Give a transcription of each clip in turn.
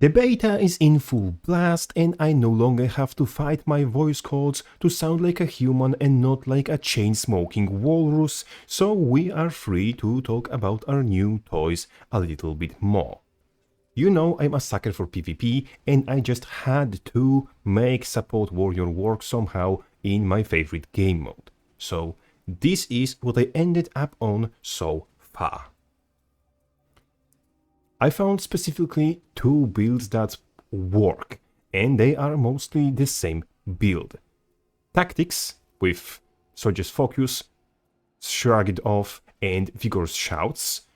The beta is in full blast and I no longer have to fight my voice cords to sound like a human and not like a chain-smoking walrus, so we are free to talk about our new toys a little bit more. You know I'm a sucker for PvP and I just had to make support warrior work somehow in my favorite game mode. So this is what I ended up on so far. I found specifically two builds that work, and they are mostly the same build. Tactics with Soldier's Focus, Shrug It Off and Vigorous Shouts.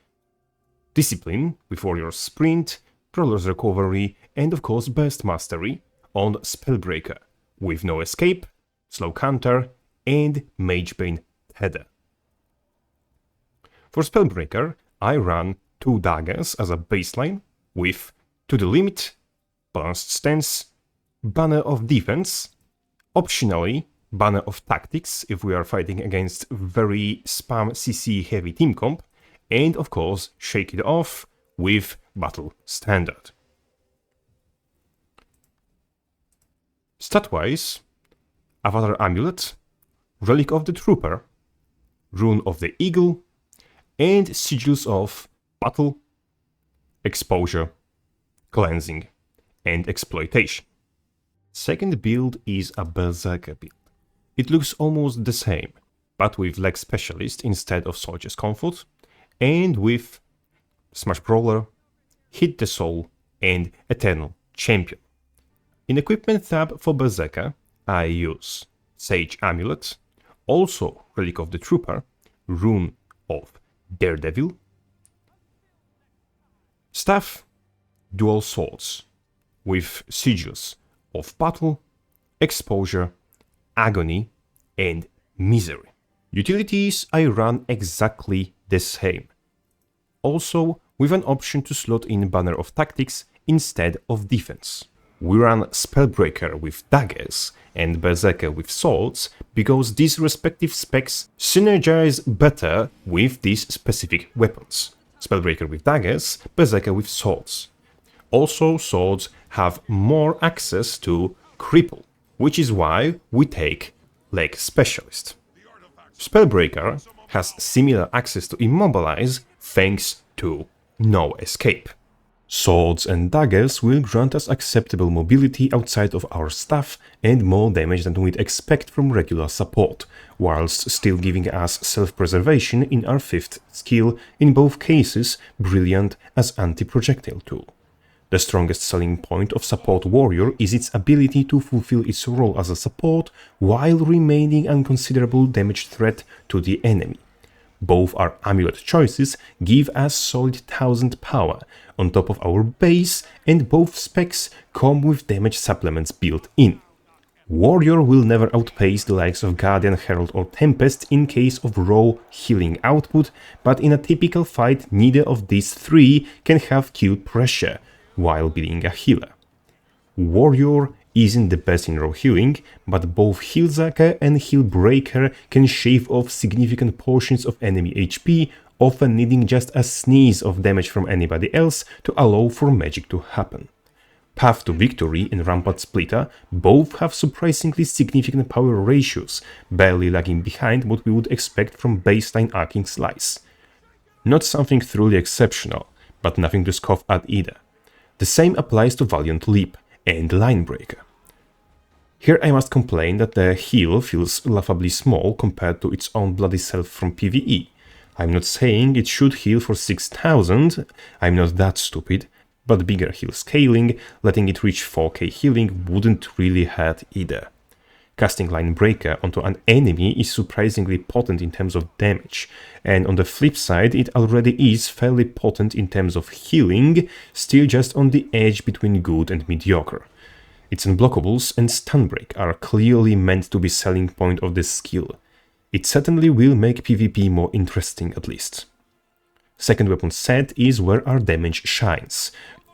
Discipline with Warrior's Sprint, Prowler's Recovery and of course Burst Mastery on Spellbreaker with No Escape, Slow Counter and Magebane Tether. For Spellbreaker I ran 2 daggers as a baseline with To the Limit, Balanced Stance, Banner of Defense, optionally Banner of Tactics if we are fighting against very spam CC heavy team comp, and of course Shake It Off with Battle Standard. Stat-wise, Avatar Amulet, Relic of the Trooper, Rune of the Eagle, and Sigils of Battle, Exposure, Cleansing, and Exploitation. Second build is a Berserker build. It looks almost the same, but with Leg Specialist instead of Soldier's Comfort, and with Smash Brawler, Hit the Soul, and Eternal Champion. In Equipment tab for Berserker, I use Sage Amulet, also Relic of the Trooper, Rune of Daredevil, Staff, Dual Swords, with Sigils of Battle, Exposure, Agony, and Misery. Utilities I run exactly the same, also with an option to slot in Banner of Tactics instead of Defense. We run Spellbreaker with daggers and Berserker with swords because these respective specs synergize better with these specific weapons. Spellbreaker with daggers, Berserker with swords. Also, swords have more access to Cripple, which is why we take Leg Specialist. Spellbreaker has similar access to Immobilize thanks to No Escape. Swords and daggers will grant us acceptable mobility outside of our staff and more damage than we'd expect from regular support, whilst still giving us self-preservation in our 5th skill, in both cases brilliant as anti-projectile tool. The strongest selling point of Support Warrior is its ability to fulfill its role as a support while remaining a considerable damage threat to the enemy. Both our amulet choices give us solid 1000 power on top of our base, and both specs come with damage supplements built in. Warrior will never outpace the likes of Guardian, Herald or Tempest in case of raw healing output, but in a typical fight neither of these three can have kill pressure while being a healer. Warrior isn't the best in raw healing, but both Heal-Zerker and Heal-Breaker can shave off significant portions of enemy HP, often needing just a sneeze of damage from anybody else to allow for magic to happen. Path to Victory and Rampart Splitter both have surprisingly significant power ratios, barely lagging behind what we would expect from baseline Arcing Slice. Not something truly exceptional, but nothing to scoff at either. The same applies to Valiant Leap and Linebreaker. Here I must complain that the heal feels laughably small compared to its own bloody self from PvE. I'm not saying it should heal for 6000, I'm not that stupid, but bigger heal scaling, letting it reach 4k healing wouldn't really hurt either. Casting Linebreaker onto an enemy is surprisingly potent in terms of damage, and on the flip side it already is fairly potent in terms of healing, still just on the edge between good and mediocre. Its unblockables and stun break are clearly meant to be selling point of this skill. It certainly will make PvP more interesting at least. Second weapon set is where our damage shines.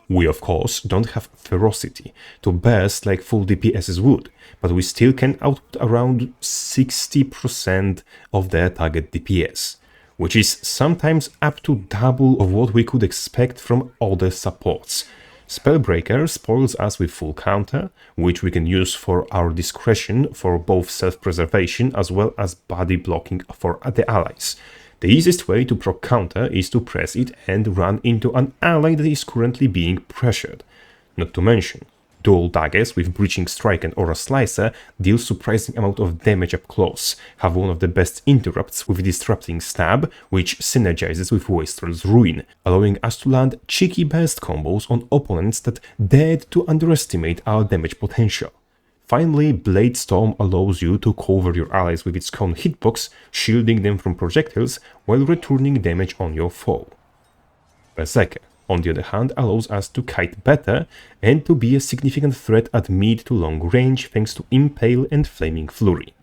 We of course don't have ferocity to burst like full DPSs would, but we still can output around 60% of their target DPS, which is sometimes up to double of what we could expect from other supports. Spellbreaker spoils us with full counter, which we can use for our discretion for both self-preservation as well as body blocking for the allies. The easiest way to proc counter is to press it and run into an ally that is currently being pressured. Not to mention, dual daggers with Breaching Strike and Aura Slicer deal surprising amount of damage up close, have one of the best interrupts with Disrupting Stab, which synergizes with Wastrel's Ruin, allowing us to land cheeky burst combos on opponents that dared to underestimate our damage potential. Finally, Blade Storm allows you to cover your allies with its cone hitbox, shielding them from projectiles while returning damage on your foe. Berserker, on the other hand, allows us to kite better and to be a significant threat at mid to long range thanks to Impale and Flaming Flurry.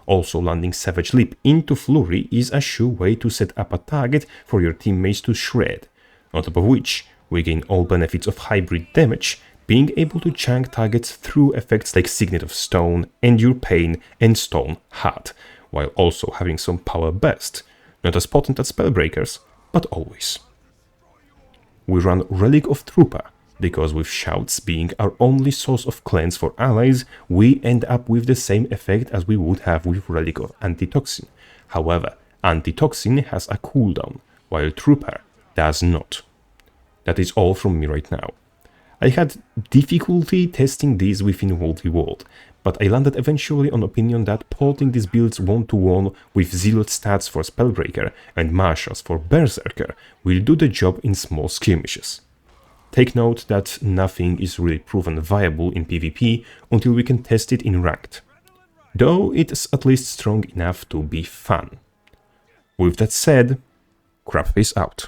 Also, landing Savage Leap into Flurry is a sure way to set up a target for your teammates to shred, on top of which we gain all benefits of hybrid damage, being able to chunk targets through effects like Signet of Stone, Endure Pain and Stone Heart, while also having some power burst, not as potent as Spellbreakers, but always. We run Relic of Trooper, because with Shouts being our only source of cleanse for allies, we end up with the same effect as we would have with Relic of Antitoxin. However, Antitoxin has a cooldown, while Trooper does not. That is all from me right now. I had difficulty testing these within WvW, but I landed eventually on opinion that porting these builds one-to-one with Zealot stats for Spellbreaker and Marshals for Berserker will do the job in small skirmishes. Take note that nothing is really proven viable in PvP until we can test it in Ranked, though it's at least strong enough to be fun. With that said, Crabface out.